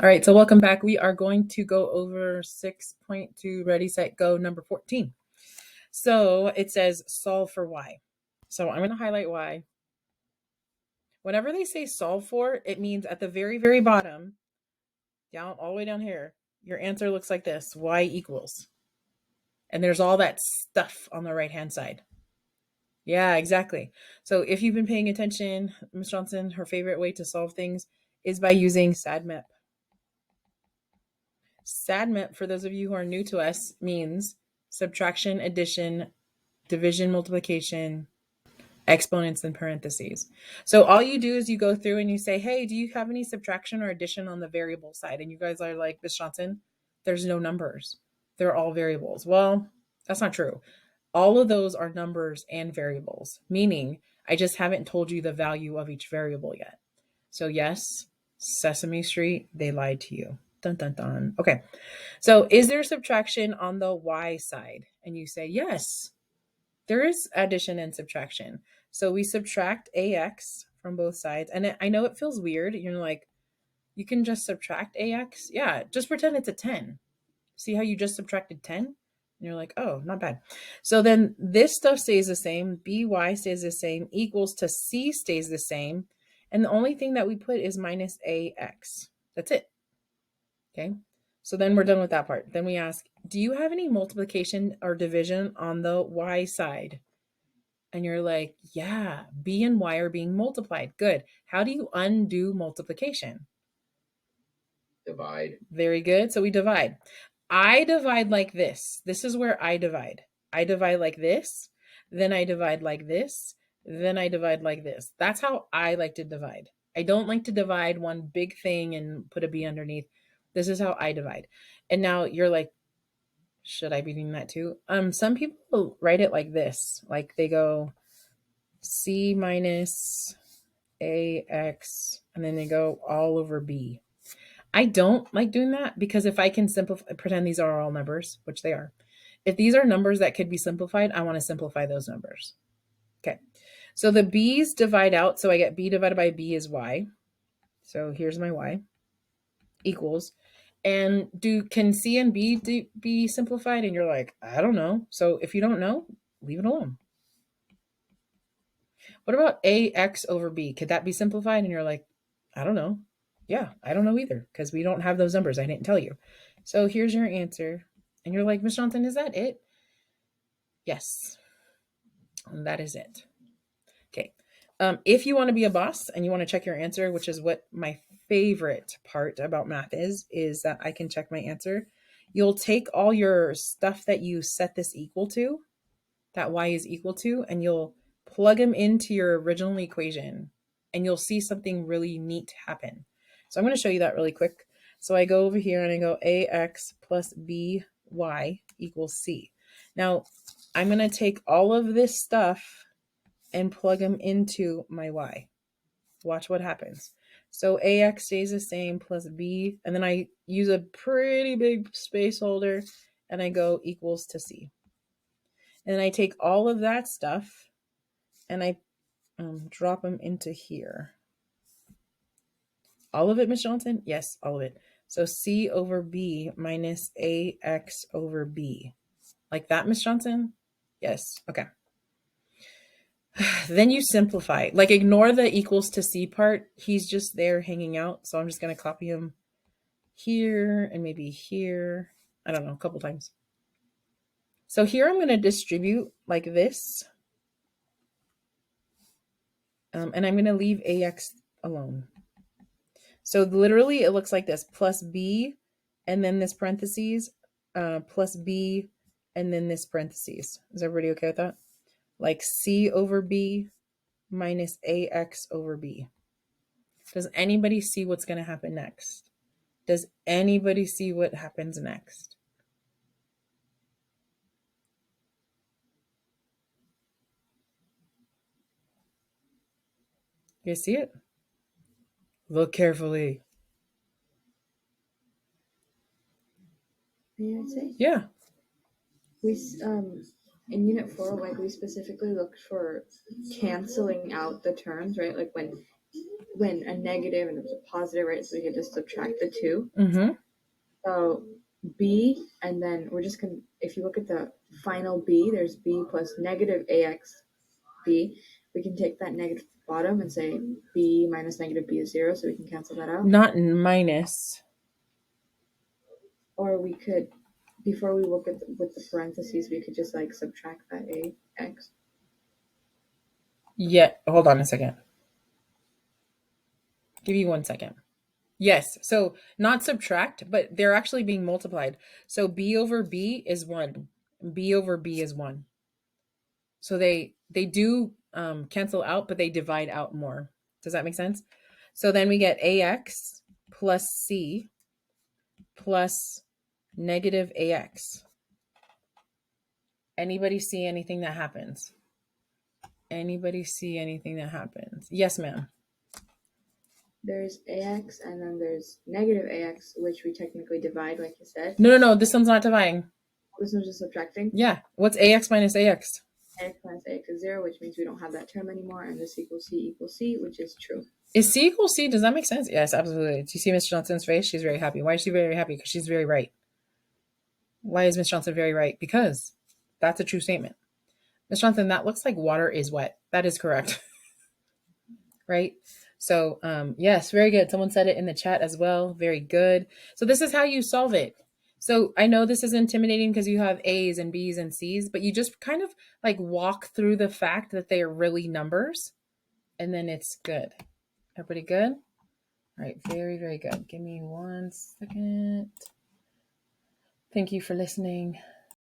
All right, so welcome back. We are going to go over 6.2 Ready, Set, Go, number 14. So it says solve for y. So I'm going to highlight y. Whenever they say solve for, it means at the very, very bottom, down all the way down here, your answer looks like this, y equals. And there's all that stuff on the right-hand side. Yeah, exactly. So if you've been paying attention, Ms. Johnson, her favorite way to solve things is by using SADMAP. SADMAP, for those of you who are new to us, means subtraction, addition, division, multiplication, exponents, and parentheses. So all you do is you go through and you say, hey, do you have any subtraction or addition on the variable side? And you guys are like, Ms. Johnson, there's no numbers. They're all variables. Well, that's not true. All of those are numbers and variables, meaning I just haven't told you the value of each variable yet. So yes, Sesame Street, they lied to you. Dun, dun, dun. Okay. So is there subtraction on the y side? And you say, yes, there is addition and subtraction. So we subtract ax from both sides. And I know it feels weird. You're like, you can just subtract ax? Yeah, just pretend it's a 10. See how you just subtracted 10? And you're like, oh, not bad. So then this stuff stays the same. By stays the same. Equals to c stays the same. And the only thing that we put is minus ax. That's it. Okay. So then we're done with that part. Then we ask, do you have any multiplication or division on the y side? And you're like, yeah, b and y are being multiplied. Good. How do you undo multiplication? Divide. Very good. So we divide. I divide like this. This is where I divide. I divide like this. Then I divide like this. Then I divide like this. That's how I like to divide. I don't like to divide one big thing and put a b underneath. This is how I divide. And now you're like, should I be doing that too? Some people write it like this. Like they go c minus ax, and then they go all over b. I don't like doing that because if I can simplify, pretend these are all numbers, which they are. If these are numbers that could be simplified, I want to simplify those numbers. Okay. So the b's divide out. So I get b divided by b is y. So here's my y equals. And can c and b be simplified? And you're like, I don't know. So if you don't know, leave it alone. What about ax over b? Could that be simplified? And you're like, I don't know. Yeah, I don't know either because we don't have those numbers. I didn't tell you. So here's your answer. And you're like, Ms. Johnson, is that it? Yes, that is it. Okay. If you want to be a boss and you want to check your answer, which is what my favorite part about math is that I can check my answer. You'll take all your stuff that you set this equal to, that y is equal to, and you'll plug them into your original equation and you'll see something really neat happen. So I'm going to show you that really quick. So I go over here and I go ax plus by equals c. Now I'm going to take all of this stuff and plug them into my y. Watch what happens. So ax stays the same plus b, and then I use a pretty big space holder and I go equals to c. And then I take all of that stuff and I drop them into here. All of it, Ms. Johnson? Yes, all of it. So c over b minus ax over b. Like that, Ms. Johnson? Yes. Okay. Then you simplify. Like ignore the equals to c part. He's just there hanging out. So I'm just going to copy him here and maybe here. I don't know, a couple times. So here I'm going to distribute like this. And I'm going to leave ax alone. So literally it looks like this, plus b, and then this parentheses, plus b, and then this parentheses. Is everybody okay with that? Like c over b minus ax over b. Does anybody see what's going to happen next? Does anybody see what happens next? You see it? Look carefully. May I say? Yeah. We in unit 4, like we specifically looked for canceling out the terms, right? Like when when a negative and it was a positive, right? So we could just subtract the two. Mm-hmm. So b, and then we're just gonna, if you look at the final b, there's b plus negative ax b. We can take that negative to the bottom and say b minus negative b is 0, so we can cancel that out. Not minus. Or we could, before we look at with the parentheses, we could just like subtract that ax. Yeah, hold on a second. Give you 1 second. Yes, so not subtract, but they're actually being multiplied. So b over b is 1. B over b is 1. So they do cancel out, but they divide out more. Does that make sense? So then we get ax plus c plus negative ax. Anybody see anything that happens? Anybody see anything that happens? Yes, ma'am. There's ax, and then there's negative ax, which we technically divide, like you said. No. This one's not dividing. This one's just subtracting. Yeah. What's ax minus ax? Ax minus ax is 0, which means we don't have that term anymore, and this equals c, which is true. Is c equals c? Does that make sense? Yes, absolutely. Do you see Miss Johnson's face? She's very happy. Why is she very happy? Because she's very right. Why is Miss Johnson very right? Because that's a true statement. Miss Johnson, that looks like water is wet. That is correct. Right? So, yes, very good. Someone said it in the chat as well. Very good. So this is how you solve it. So I know this is intimidating because you have A's and B's and C's, but you just kind of like walk through the fact that they are really numbers, and then it's good. Everybody good? All right, very, very good. Give me 1 second. Thank you for listening.